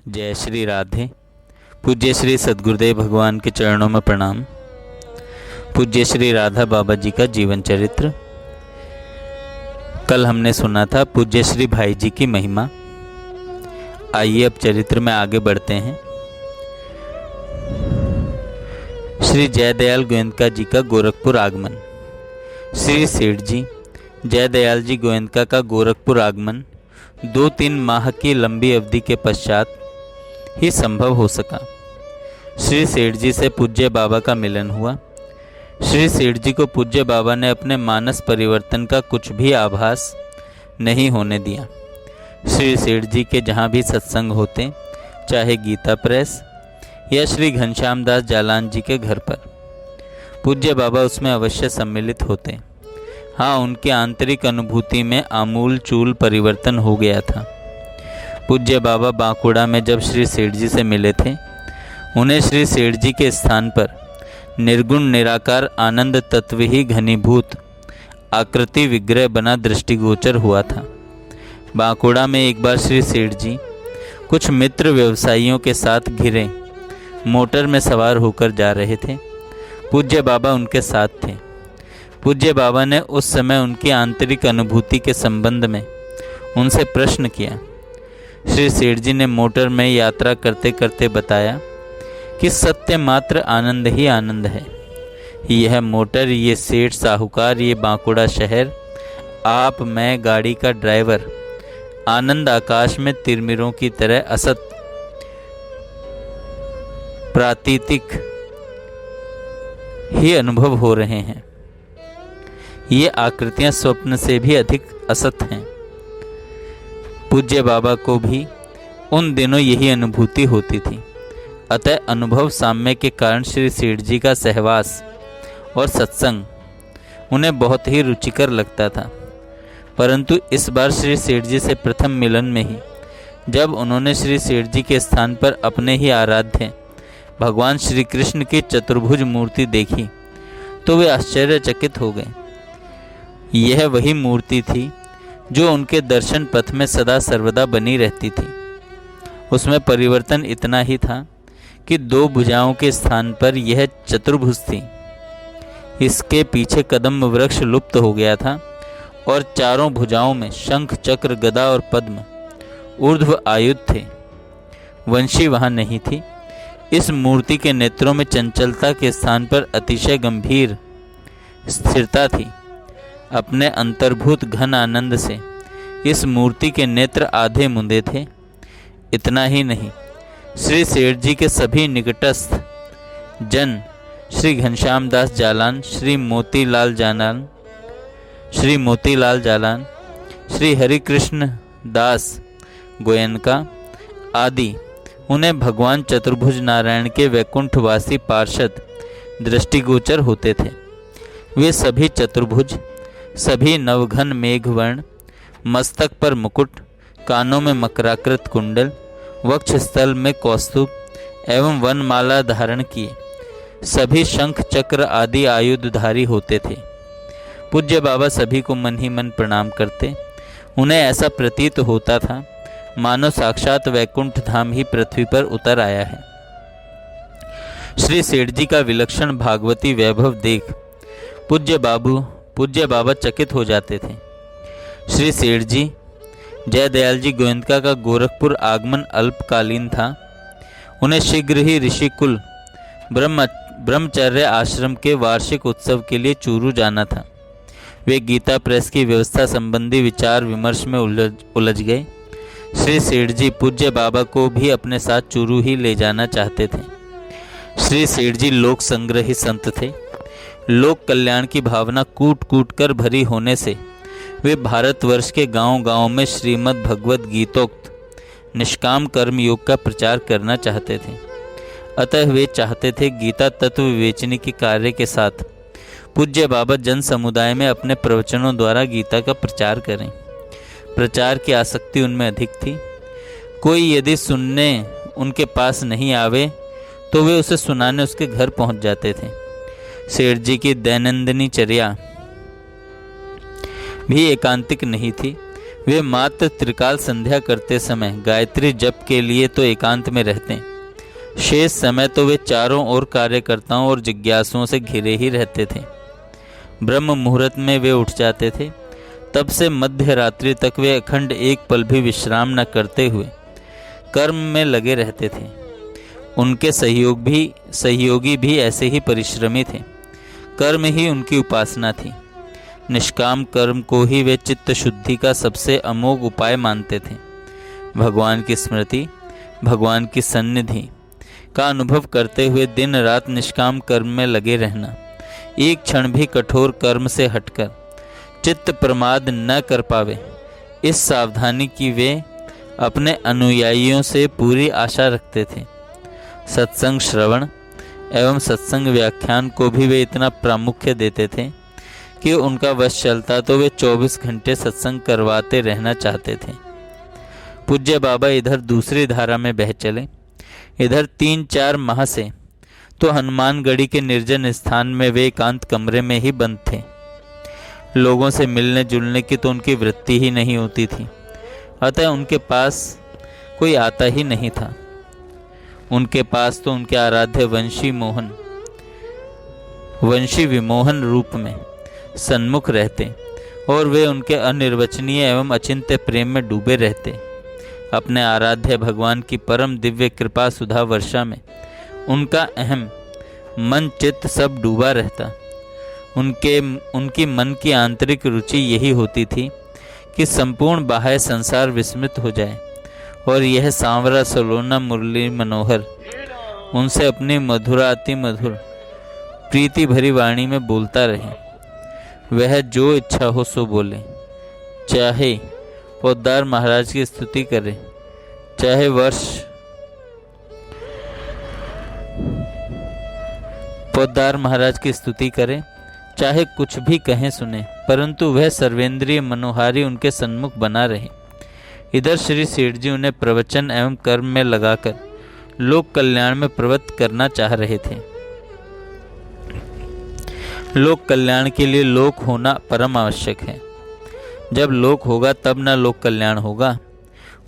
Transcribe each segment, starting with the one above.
जय श्री राधे। पूज्य श्री सद्गुरुदेव भगवान के चरणों में प्रणाम। पूज्य श्री राधा बाबा जी का जीवन चरित्र। कल हमने सुना था पूज्य श्री भाई जी की महिमा। आइए अब चरित्र में आगे बढ़ते हैं। श्री जयदयाल गोयनका जी का गोरखपुर आगमन। श्री सेठ जी जयदयाल जी गोयनका का गोरखपुर आगमन 2-3 माह की लंबी अवधि के पश्चात ही संभव हो सका। श्री सेठ जी से पूज्य बाबा का मिलन हुआ। श्री सेठ जी को पूज्य बाबा ने अपने मानस परिवर्तन का कुछ भी आभास नहीं होने दिया। श्री सेठ जी के जहाँ भी सत्संग होते, चाहे गीता प्रेस या श्री घनश्याम दास जालान जी के घर पर, पूज्य बाबा उसमें अवश्य सम्मिलित होते। हाँ, उनकी आंतरिक अनुभूति में आमूल चूल परिवर्तन हो गया था। पूज्य बाबा बांकुड़ा में जब श्री सेठ जी से मिले थे, उन्हें श्री सेठ जी के स्थान पर निर्गुण निराकार आनंद तत्व ही घनीभूत आकृति विग्रह बना दृष्टिगोचर हुआ था। बांकुड़ा में एक बार श्री सेठ जी कुछ मित्र व्यवसायियों के साथ घिरे मोटर में सवार होकर जा रहे थे। पूज्य बाबा उनके साथ थे। पूज्य बाबा ने उस समय उनकी आंतरिक अनुभूति के संबंध में उनसे प्रश्न किया। श्री सेठ जी ने मोटर में यात्रा करते करते बताया कि सत्य मात्र आनंद ही आनंद है। यह मोटर, ये सेठ साहूकार, ये बांकुड़ा शहर, आप, मैं, गाड़ी का ड्राइवर, आनंद आकाश में तिरमिरों की तरह असत प्रातीतिक ही अनुभव हो रहे हैं। ये आकृतियां स्वप्न से भी अधिक असत हैं। पूज्य बाबा को भी उन दिनों यही अनुभूति होती थी। अतः अनुभव साम्य के कारण श्री सेठ जी का सहवास और सत्संग उन्हें बहुत ही रुचिकर लगता था। परंतु इस बार श्री सेठ जी से प्रथम मिलन में ही जब उन्होंने श्री सेठ जी के स्थान पर अपने ही आराध्य भगवान श्री कृष्ण की चतुर्भुज मूर्ति देखी तो वे आश्चर्यचकित हो गए। यह वही मूर्ति थी जो उनके दर्शन पथ में सदा सर्वदा बनी रहती थी। उसमें परिवर्तन इतना ही था कि 2 भुजाओं के स्थान पर यह चतुर्भुज थी। इसके पीछे कदम्ब वृक्ष लुप्त हो गया था और चारों भुजाओं में शंख, चक्र, गदा और पद्म ऊर्ध्व आयुध थे। वंशी वहां नहीं थी। इस मूर्ति के नेत्रों में चंचलता के स्थान पर अतिशय गंभीर स्थिरता थी। अपने अंतर्भूत घन आनंद से इस मूर्ति के नेत्र आधे मुंदे थे। इतना ही नहीं, श्री सेठ जी के सभी निकटस्थ जन, श्री घनश्याम दास जालान, श्री मोतीलाल जालान, श्री हरिकृष्ण दास गोयनका आदि उन्हें भगवान चतुर्भुज नारायण के वैकुंठवासी पार्षद दृष्टिगोचर होते थे। वे सभी चतुर्भुज, सभी नवघन मेघवर्ण, मस्तक पर मुकुट, कानों में मकराकृत कुंडल, वक्षस्थल में कौस्तुभ एवं वनमाला धारण किए, सभी शंख, चक्र आदि आयुधधारी होते थे। पूज्य बाबा सभी को मन ही मन प्रणाम करते। उन्हें ऐसा प्रतीत होता था मानो साक्षात वैकुंठ धाम ही पृथ्वी पर उतर आया है। श्री सेठ जी का विलक्षण भागवती वैभव देख पूज्य बाबा चकित हो जाते थे। श्री सेठ जी जयदयाल जी गोयनका का गोरखपुर आगमन अल्पकालीन था। उन्हें शीघ्र ही ऋषिकुल ब्रह्मचर्य आश्रम के वार्षिक उत्सव के लिए चूरू जाना था। वे गीता प्रेस की व्यवस्था संबंधी विचार विमर्श में उलझ गए। श्री सेठ जी पूज्य बाबा को भी अपने साथ चूरू ही ले जाना चाहते थे। श्री सेठ जी लोक संग्रही संत थे। लोक कल्याण की भावना कूट कूट कर भरी होने से वे भारतवर्ष के गांव-गांव में श्रीमद् भगवत गीतोक्त निष्काम कर्म योग का प्रचार करना चाहते थे। अतः वे चाहते थे गीता तत्व विवेचनी के कार्य के साथ पूज्य बाबा जन समुदाय में अपने प्रवचनों द्वारा गीता का प्रचार करें। प्रचार की आसक्ति उनमें अधिक थी। कोई यदि सुनने उनके पास नहीं आवे तो वे उसे सुनाने उसके घर पहुंच जाते थे। सेठ जी की दैनंदिनी चर्या भी एकांतिक नहीं थी। वे मात्र त्रिकाल संध्या करते समय गायत्री जप के लिए तो एकांत में रहते, शेष समय तो वे चारों ओर कार्यकर्ताओं और जिज्ञासुओं से घिरे ही रहते थे। ब्रह्म मुहूर्त में वे उठ जाते थे। तब से मध्य रात्रि तक वे अखंड एक पल भी विश्राम न करते हुए कर्म में लगे रहते थे। उनके सहयोगी भी ऐसे ही परिश्रमी थे। कर्म ही उनकी उपासना थी। निष्काम कर्म को ही वे चित्त शुद्धि का सबसे अमोघ उपाय मानते थे। भगवान की स्मृति, भगवान की सन्निधि का अनुभव करते हुए दिन रात निष्काम कर्म में लगे रहना, एक क्षण भी कठोर कर्म से हटकर चित्त प्रमाद न कर पावे, इस सावधानी की वे अपने अनुयायियों से पूरी आशा रखते थे। सत्संग श्रवण एवं सत्संग व्याख्यान को भी वे इतना प्रामुख्य देते थे कि उनका वश चलता तो वे 24 घंटे सत्संग करवाते रहना चाहते थे। पूज्य बाबा इधर दूसरी धारा में बह चले। इधर 3-4 माह से तो हनुमानगढ़ी के निर्जन स्थान में वे एकांत कमरे में ही बंद थे। लोगों से मिलने जुलने की तो उनकी वृत्ति ही नहीं होती थी, अतः उनके पास कोई आता ही नहीं था। उनके पास तो उनके आराध्य वंशी विमोहन रूप में सन्मुख रहते और वे उनके अनिर्वचनीय एवं अचिंत्य प्रेम में डूबे रहते। अपने आराध्य भगवान की परम दिव्य कृपा सुधा वर्षा में उनका अहम मन चित्त सब डूबा रहता। उनकी मन की आंतरिक रुचि यही होती थी कि संपूर्ण बाह्य संसार विस्मृत हो जाए और यह सांवरा सलोना मुरली मनोहर उनसे अपनी मधुराति मधुर प्रीति भरी वाणी में बोलता रहे। वह जो इच्छा हो सो बोले, चाहे पोद्दार महाराज की स्तुति करे, चाहे पोद्दार महाराज की स्तुति करे, चाहे कुछ भी कहें सुने, परंतु वह सर्वेंद्रिय मनोहारी उनके सन्मुख बना रहे। इधर श्री सेठ जी उन्हें प्रवचन एवं कर्म में लगाकर लोक कल्याण में प्रवृत्त करना चाह रहे थे। लोक कल्याण के लिए लोक होना परम आवश्यक है। जब लोक होगा तब न लोक कल्याण होगा।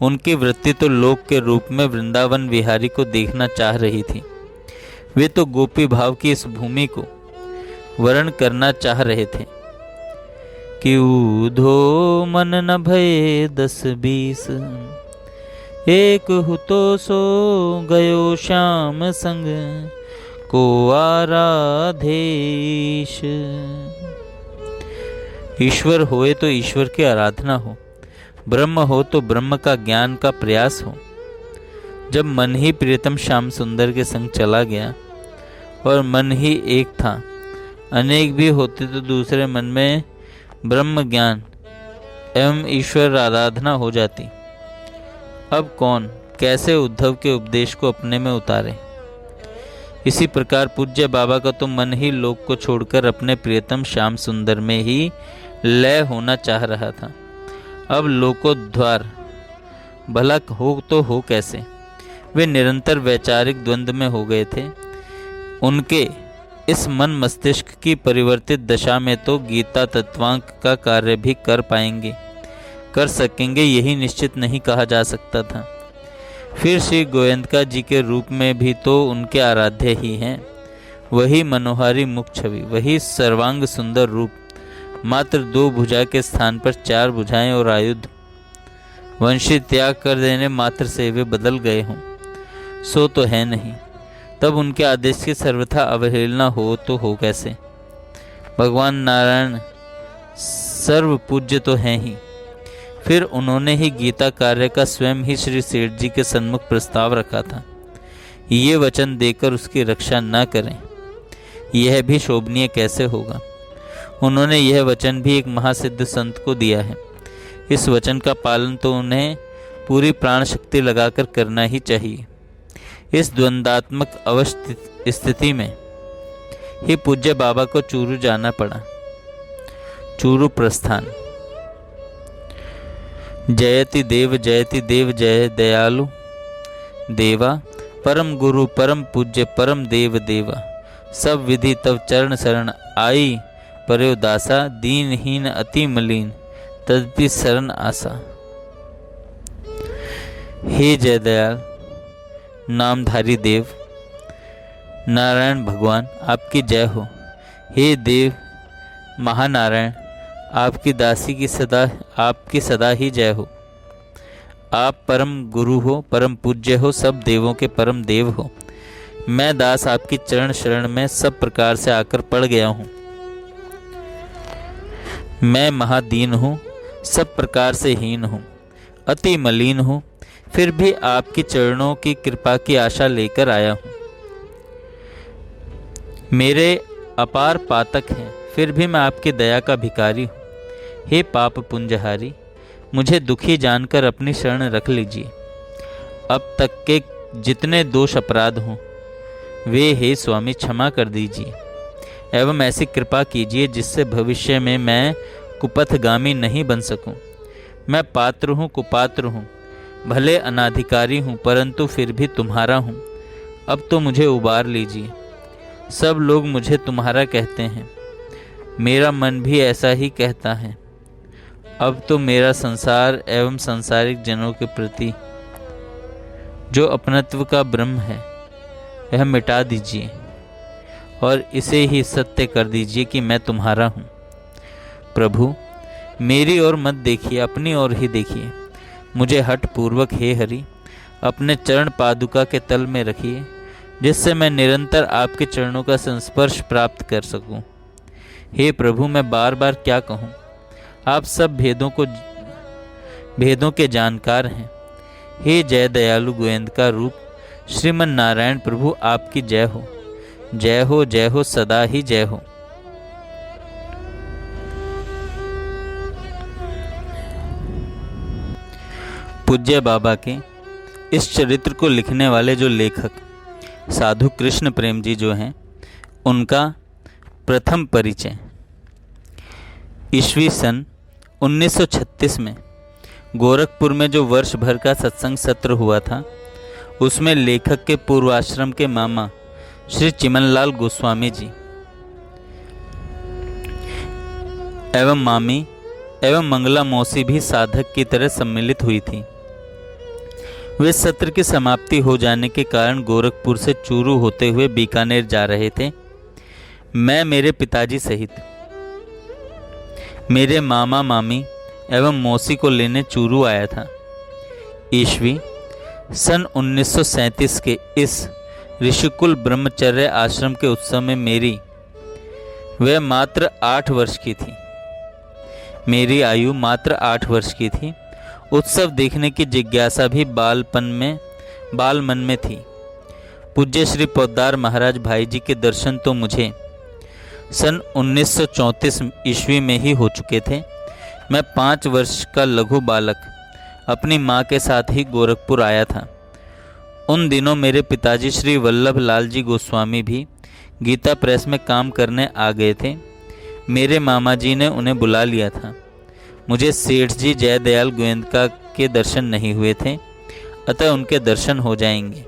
उनकी वृत्ति तो लोक के रूप में वृंदावन विहारी को देखना चाह रही थी। वे तो गोपी भाव की इस भूमि को वर्ण करना चाह रहे थे कि ऊधो मन न भये 10-20, एक हु तो सो गयो श्याम संग को आराधेश। ईश्वर होए तो ईश्वर की आराधना हो, ब्रह्म हो तो ब्रह्म का ज्ञान का प्रयास हो। जब मन ही प्रियतम श्याम सुंदर के संग चला गया और मन ही एक था, अनेक भी होते तो दूसरे मन में ब्रह्म ज्ञान एवं ईश्वर आराधना हो जाती। अब कौन कैसे उद्धव के उपदेश को अपने में उतारे। इसी प्रकार पूज्य बाबा का तो मन ही लोक को छोड़कर अपने प्रियतम श्याम सुंदर में ही लय होना चाह रहा था। अब लोकोद्धार भला हो तो हो कैसे। वे निरंतर वैचारिक द्वंद्व में हो गए थे। उनके इस मन मस्तिष्क की परिवर्तित दशा में तो गीता तत्वांक का कार्य भी कर सकेंगे यही निश्चित नहीं कहा जा सकता था। फिर श्री गोयंका जी के रूप में भी तो उनके आराध्य ही हैं। वही मनोहारी मुख छवि, वही सर्वांग सुंदर रूप, मात्र 2 भुजा के स्थान पर 4 भुजाएं और आयुध। वंशी त्याग कर देने मात्र से वे बदल गए हों, सो तो है नहीं। तब उनके आदेश की सर्वथा अवहेलना हो तो हो कैसे। भगवान नारायण सर्व पूज्य तो हैं ही। फिर उन्होंने ही गीता कार्य का स्वयं ही श्री सेठ जी के सन्मुख प्रस्ताव रखा था। ये वचन देकर उसकी रक्षा न करें, यह भी शोभनीय कैसे होगा। उन्होंने यह वचन भी एक महासिद्ध संत को दिया है। इस वचन का पालन तो उन्हें पूरी प्राण शक्ति लगाकर करना ही चाहिए। इस द्वंद्वात्मक स्थिति में ही पूज्य बाबा को चूरू जाना पड़ा। चूरू प्रस्थान। जयति देव जय दयालु देवा, परम गुरु परम पूज्य परम देव देवा, सब विधि तव चरण शरण आई पर्यो दासा, दीनहीन अति मलिन तदपि शरण आसा। हे जय दयाल नामधारी देव, नारायण भगवान आपकी जय हो। हे देव महानारायण, आपकी दासी की सदा ही जय हो। आप परम गुरु हो, परम पूज्य हो, सब देवों के परम देव हो। मैं दास आपकी चरण शरण में सब प्रकार से आकर पड़ गया हूँ। मैं महादीन हूँ, सब प्रकार से हीन हूँ, अति मलिन हूँ, फिर भी आपकी चरणों की कृपा की आशा लेकर आया हूँ। मेरे अपार पातक हैं, फिर भी मैं आपकी दया का भिखारी हूँ। हे पाप पुंजहारी, मुझे दुखी जानकर अपनी शरण रख लीजिए। अब तक के जितने दोष अपराध हों वे हे स्वामी क्षमा कर दीजिए, एवं ऐसी कृपा कीजिए जिससे भविष्य में मैं कुपथगामी नहीं बन सकूं। मैं पात्र हूँ, कुपात्र हूँ, भले अनाधिकारी हूँ, परंतु फिर भी तुम्हारा हूँ। अब तो मुझे उबार लीजिए। सब लोग मुझे तुम्हारा कहते हैं, मेरा मन भी ऐसा ही कहता है। अब तो मेरा संसार एवं सांसारिक जनों के प्रति जो अपनत्व का ब्रह्म है वह मिटा दीजिए और इसे ही सत्य कर दीजिए कि मैं तुम्हारा हूँ। प्रभु, मेरी ओर मत देखिए, अपनी ओर ही देखिए। मुझे हठ पूर्वक हे हरि अपने चरण पादुका के तल में रखिए, जिससे मैं निरंतर आपके चरणों का संस्पर्श प्राप्त कर सकूं। हे प्रभु, मैं बार बार क्या कहूं, आप सब भेदों के जानकार हैं। हे जय दयालु गोविंद का रूप श्रीमन नारायण प्रभु, आपकी जय हो, जय हो, जय हो, सदा ही जय हो। पूज्य बाबा के इस चरित्र को लिखने वाले जो लेखक साधु कृष्ण प्रेम जी जो हैं, उनका प्रथम परिचय ईस्वी सन 1936 में गोरखपुर में जो वर्ष भर का सत्संग सत्र हुआ था, उसमें लेखक के पूर्वाश्रम के मामा श्री चिमनलाल गोस्वामी जी एवं मामी एवं मंगला मौसी भी साधक की तरह सम्मिलित हुई थी। वे सत्र की समाप्ति हो जाने के कारण गोरखपुर से चूरू होते हुए बीकानेर जा रहे थे। मैं मेरे पिताजी सहित मेरे मामा मामी एवं मौसी को लेने चूरू आया था। ईस्वी सन 1937 के इस ऋषिकुल ब्रह्मचर्य आश्रम के उत्सव में मेरी वह मात्र 8 वर्ष की थी। मेरी आयु मात्र 8 वर्ष की थी। उत्सव देखने की जिज्ञासा भी बाल मन में थी। पूज्य श्री पोद्दार महाराज भाई जी के दर्शन तो मुझे सन 1934 ईस्वी में ही हो चुके थे। मैं 5 वर्ष का लघु बालक अपनी माँ के साथ ही गोरखपुर आया था। उन दिनों मेरे पिताजी श्री वल्लभ लाल जी गोस्वामी भी गीता प्रेस में काम करने आ गए थे। मेरे मामा जी ने उन्हें बुला लिया था। मुझे सेठ जी जय दयाल गोविंदका के दर्शन नहीं हुए थे, अतः उनके दर्शन हो जाएंगे।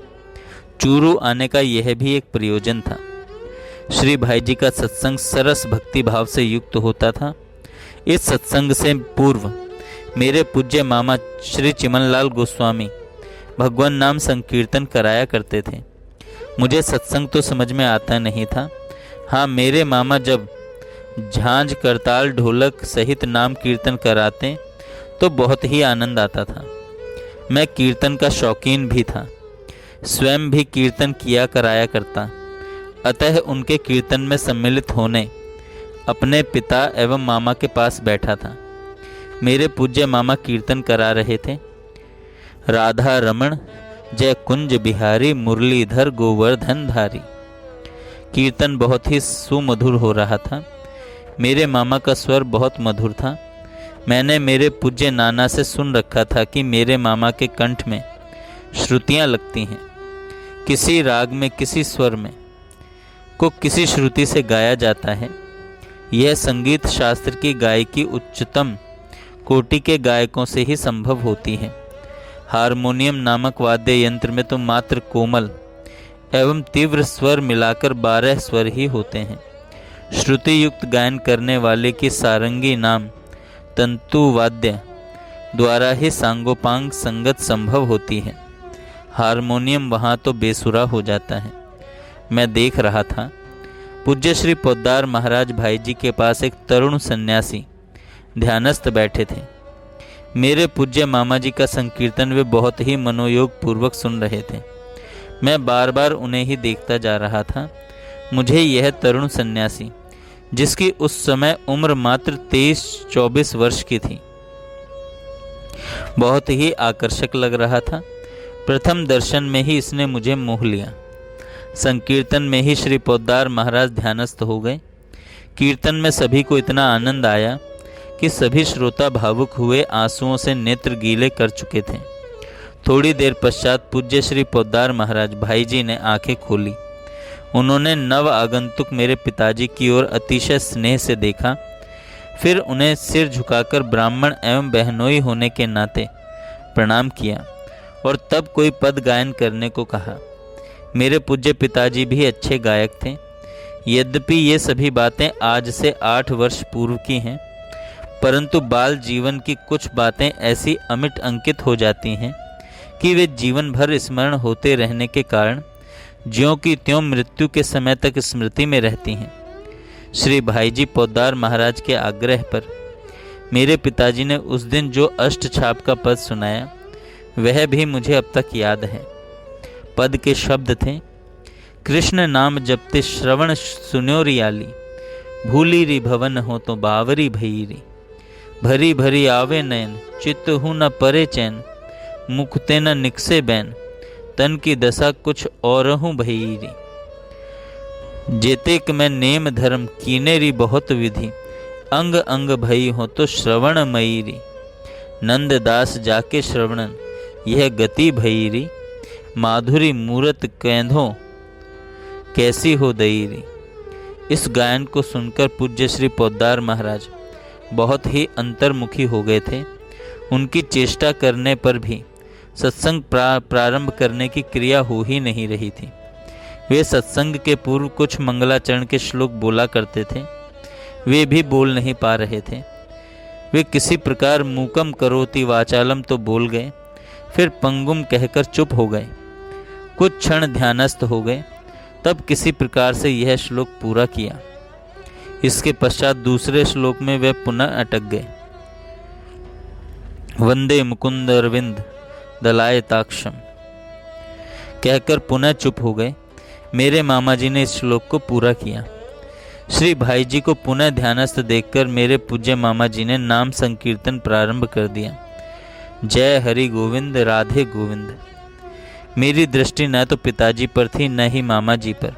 चूरू आने का यह भी एक प्रयोजन था। श्री भाई जी का सत्संग सरस भक्ति भाव से युक्त होता था। इस सत्संग से पूर्व मेरे पूज्य मामा श्री चिमनलाल गोस्वामी भगवान नाम संकीर्तन कराया करते थे। मुझे सत्संग तो समझ में आता नहीं था। हाँ, मेरे मामा जब झांझ करताल ढोलक सहित नाम कीर्तन कराते तो बहुत ही आनंद आता था। मैं कीर्तन का शौकीन भी था, स्वयं भी कीर्तन किया कराया करता। अतः उनके कीर्तन में सम्मिलित होने अपने पिता एवं मामा के पास बैठा था। मेरे पूज्य मामा कीर्तन करा रहे थे, राधा रमण जय कुंज बिहारी मुरलीधर गोवर्धन धारी। कीर्तन बहुत ही सुमधुर हो रहा था। मेरे मामा का स्वर बहुत मधुर था। मैंने मेरे पूज्य नाना से सुन रखा था कि मेरे मामा के कंठ में श्रुतियाँ लगती हैं। किसी राग में, किसी स्वर में को किसी श्रुति से गाया जाता है। यह संगीत शास्त्र की गायकी उच्चतम कोटि के गायकों से ही संभव होती है। हारमोनियम नामक वाद्य यंत्र में तो मात्र कोमल एवं तीव्र स्वर मिलाकर 12 स्वर ही होते हैं। श्रुति युक्त गायन करने वाले की सारंगी नाम तंतु वाद्य द्वारा ही सांगोपांग संगत संभव होती है। हारमोनियम वहाँ तो बेसुरा हो जाता है। मैं देख रहा था, पूज्य श्री पोद्दार महाराज भाई जी के पास एक तरुण सन्यासी ध्यानस्थ बैठे थे। मेरे पूज्य मामा जी का संकीर्तन वे बहुत ही मनोयोग पूर्वक सुन रहे थे। मैं बार बार उन्हें ही देखता जा रहा था। मुझे यह तरुण सन्यासी, जिसकी उस समय उम्र मात्र 23-24 वर्ष की थी, बहुत ही आकर्षक लग रहा था। प्रथम दर्शन में ही इसने मुझे मोह लिया। संकीर्तन में ही श्री पोद्दार महाराज ध्यानस्थ हो गए। कीर्तन में सभी को इतना आनंद आया कि सभी श्रोता भावुक हुए, आंसुओं से नेत्र गीले कर चुके थे। थोड़ी देर पश्चात पूज्य श्री पोद्दार महाराज भाई जी ने आंखें खोली। उन्होंने नव आगंतुक मेरे पिताजी की ओर अतिशय स्नेह से देखा, फिर उन्हें सिर झुकाकर ब्राह्मण एवं बहनोई होने के नाते प्रणाम किया और तब कोई पद गायन करने को कहा। मेरे पूज्य पिताजी भी अच्छे गायक थे। यद्यपि ये सभी बातें आज से 8 वर्ष पूर्व की हैं, परंतु बाल जीवन की कुछ बातें ऐसी अमिट अंकित हो जाती हैं कि वे जीवन भर स्मरण होते रहने के कारण ज्यों की त्यों मृत्यु के समय तक स्मृति में रहती हैं। श्री भाईजी पोद्दार महाराज के आग्रह पर मेरे पिताजी ने उस दिन जो अष्टछाप का पद सुनाया, वह भी मुझे अब तक याद है। पद के शब्द थे, कृष्ण नाम जपते श्रवण सुन्यो रियाली, भूली री भवन हो तो बावरी भईरी, भरी भरी आवे नैन, चित्त हूँ न परे चैन, मुखते न निकसे बैन, तन की दशा कुछ और हूँ भईरी। जेतेक मैं नेम धर्म कीनेरी बहुत विधि, अंग अंग भई हो तो श्रवण मयीरी, नंद दास जाके श्रवणन यह गति भईरी, माधुरी मूरत कैंधो कैसी हो दईरी। इस गायन को सुनकर पूज्य श्री पोद्दार महाराज बहुत ही अंतर्मुखी हो गए थे। उनकी चेष्टा करने पर भी सत्संग प्रारंभ करने की क्रिया हो ही नहीं रही थी। वे सत्संग के पूर्व कुछ मंगलाचरण के श्लोक बोला करते थे, वे भी बोल नहीं पा रहे थे। वे किसी प्रकार मूकम करोति वाचालम तो बोल गए, फिर पंगुम कहकर चुप हो गए। कुछ क्षण ध्यानस्थ हो गए, तब किसी प्रकार से यह श्लोक पूरा किया। इसके पश्चात दूसरे श्लोक में वे पुनः अटक गए। वंदे मुकुंद अरविंद दलायताक्षम कहकर पुनः चुप हो गए। मेरे मामा जी ने इस श्लोक को पूरा किया। श्री भाई जी को पुनः ध्यानस्थ देखकर मेरे पूज्य मामा जी ने नाम संकीर्तन प्रारंभ कर दिया। जय हरि गोविंद राधे गोविंद। मेरी दृष्टि न तो पिताजी पर थी न ही मामा जी पर।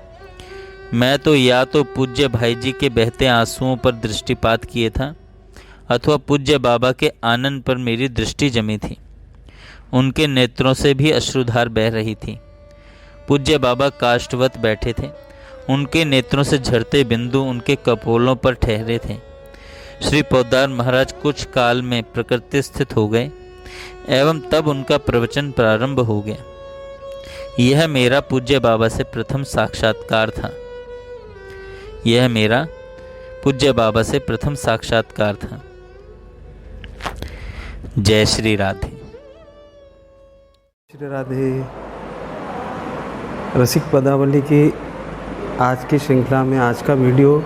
मैं तो या तो पूज्य भाई जी के बहते आंसुओं पर दृष्टिपात किए था अथवा पूज्य बाबा के आनंद पर मेरी दृष्टि जमी थी। उनके नेत्रों से भी अश्रुधार बह रही थी। पूज्य बाबा काष्ठवत बैठे थे। उनके नेत्रों से झरते बिंदु उनके कपोलों पर ठहरे थे। श्री पोद्दार महाराज कुछ काल में प्रकृति स्थित हो गए एवं तब उनका प्रवचन प्रारंभ हो गया। यह मेरा पूज्य बाबा से प्रथम साक्षात्कार था। यह मेरा पूज्य बाबा से प्रथम साक्षात्कार था। जय श्री राधे। श्री राधे। रसिक पदावली की आज की श्रृंखला में आज का वीडियो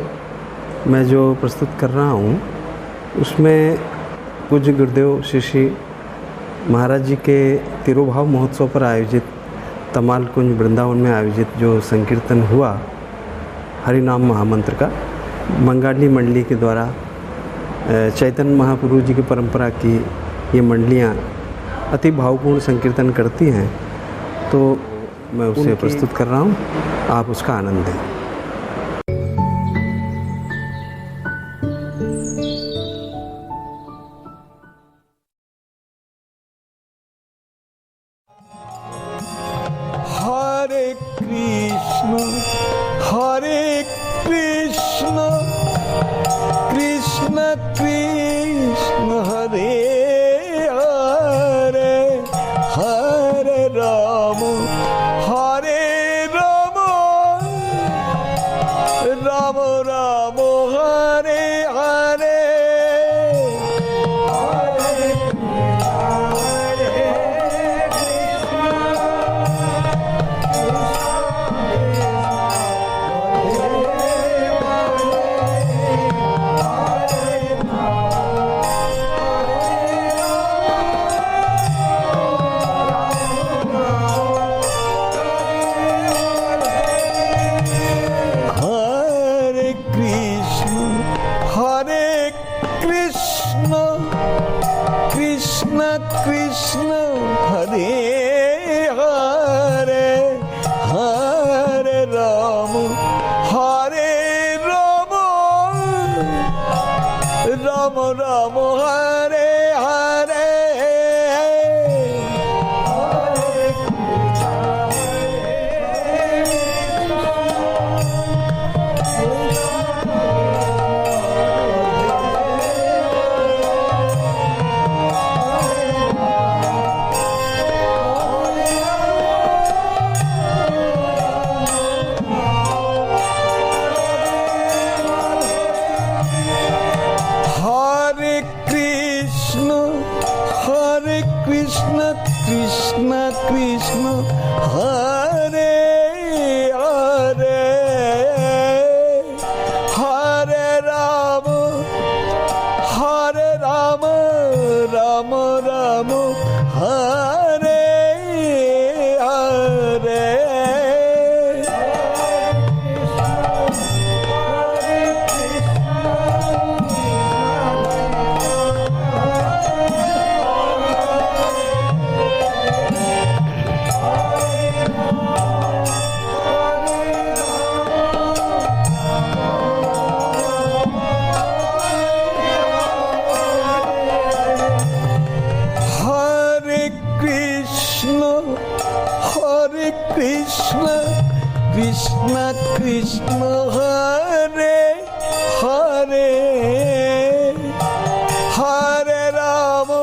मैं जो प्रस्तुत कर रहा हूँ, उसमें पूज्य गुरुदेव श्री श्री महाराज जी के तिरुभाव महोत्सव पर आयोजित तमाल कुंज वृंदावन में आयोजित जो संकीर्तन हुआ हरि नाम महामंत्र का, बंगाली मंडली के द्वारा चैतन्य महाप्रभु जी की परंपरा की ये मंडलियाँ अति भावपूर्ण संकीर्तन करती हैं, तो मैं उसे प्रस्तुत कर रहा हूँ, आप उसका आनंद लें। हरे कृष्ण कृष्ण कृष्ण हरे हरे, हरे Ram Hare Hare Hare Rama Hare Rama Rama Rama Hare Hare Krishna Krishna Krishna Hare Hare Hare Rama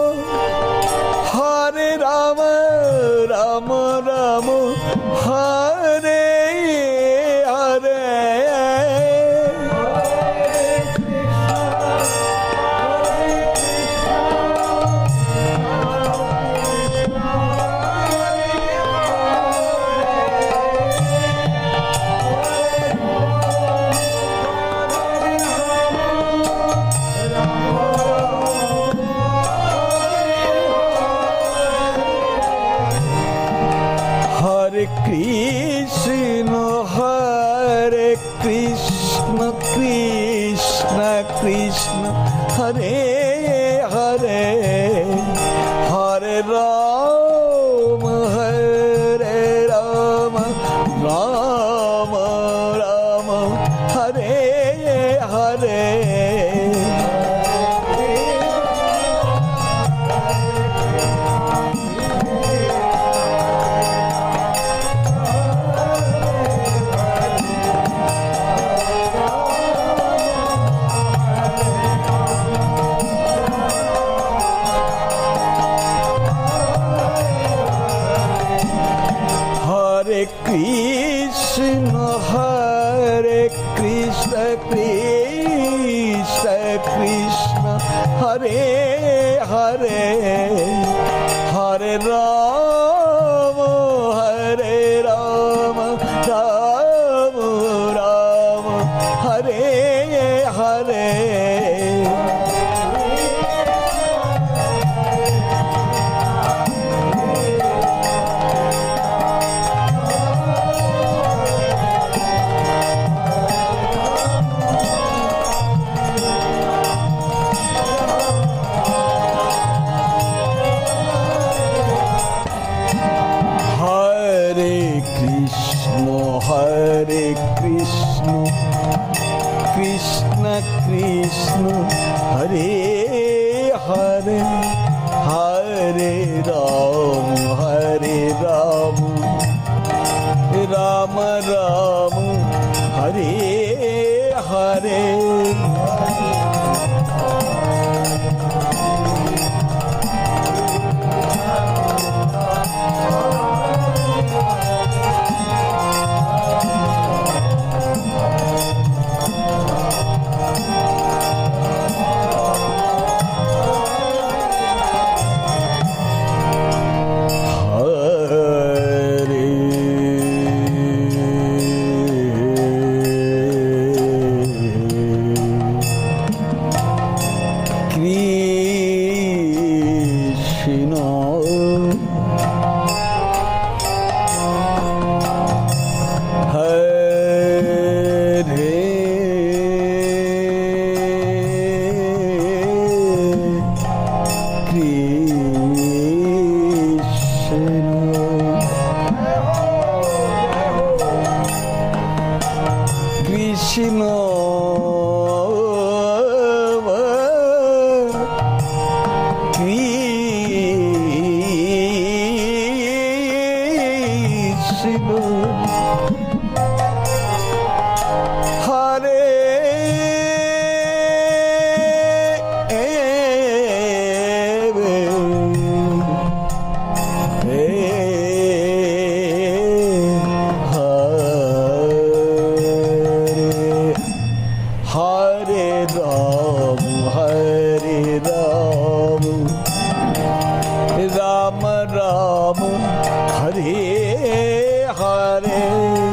Hare Rama Rama Rama Hare Hare Hare Krishna Krishna Krishna Hare Hare Hare Rama Rama Rama Hare Hare Hare Krishna Krishna Krishna Hare Hare Hare Rama Rama Rama Hare Hare Hare Krishna Krishna Krishna Hare Hare Hare Rama Rama Rama Hare Hare Rama Rama Hare Hare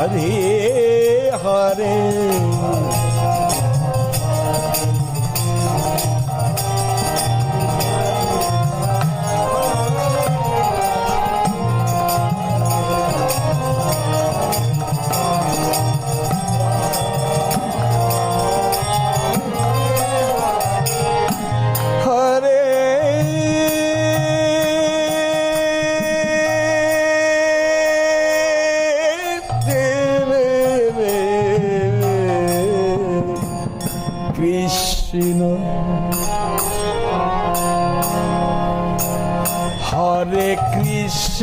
Hare Hare Krishna Hare Krishna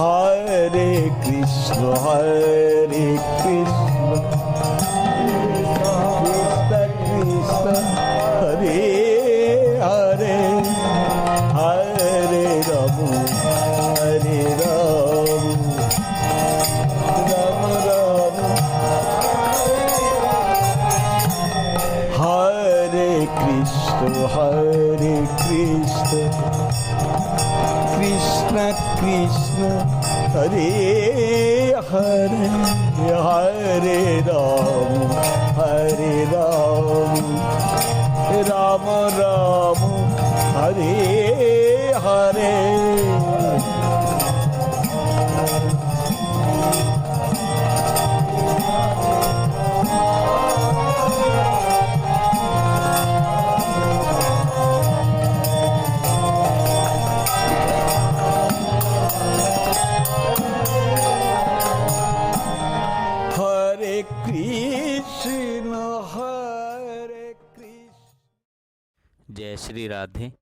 Hare Krishna Hare Krishna Krishna Krishna Hare Hare Hare Rama Hare Rama Rama Rama Hare Krishna Hare Krishna Krishna Krishna Hare Hare Hare Rama Hare Rama Rama Rama Hare Hare जय श्री राधे।